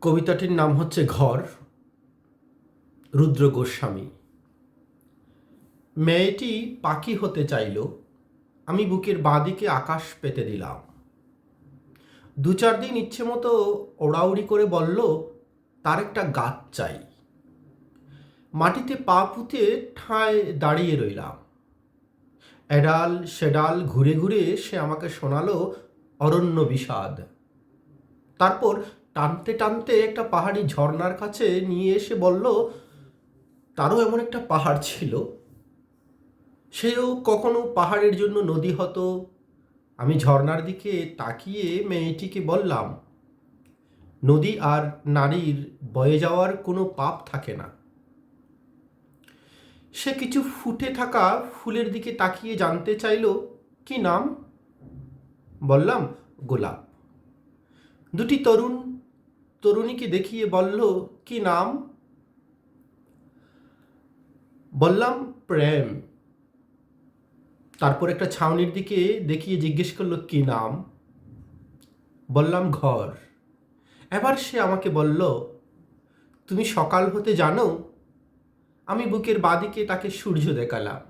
কবিতাটির নাম হচ্ছে ঘর, রুদ্র গোস্বামী। মেয়েটি পাখি হতে চাইল, আমি বুকের বাঁদিকে আকাশ পেতে দিলাম। 2-4 দিন ইচ্ছে মতো ওড়াউড়ি করে বলল তার একটা গাছ চাই। মাটিতে পা পুঁতে ঠায় দাঁড়িয়ে রইলাম। এডাল সেডাল ঘুরে ঘুরে সে আমাকে শোনালো অরণ্য বিষাদ। তারপর টানতে টানতে একটা পাহাড়ি ঝর্ণার কাছে নিয়ে এসে বলল তারও এমন একটা পাহাড় ছিল, সেও কখনো পাহাড়ের জন্য নদী হতো। আমি ঝর্ণার দিকে তাকিয়ে মেয়েটিকে বললাম, নদী আর নারীর বয়ে যাওয়ার কোনো পাপ থাকে না। সে কিছু ফুটে থাকা ফুলের দিকে তাকিয়ে জানতে চাইল কি নাম। বললাম গোলাপ। দুটি তরুণীকে দেখিয়ে বলল কি নাম। বললাম প্রেম। তারপর একটা ছাউনির দিকে দেখিয়ে জিজ্ঞেস করলো কি নাম। বললাম ঘর। এবার সে আমাকে বলল তুমি সকাল হতে জানো। আমি বুকের বাঁদিকে তাকে সূর্য দেখালাম।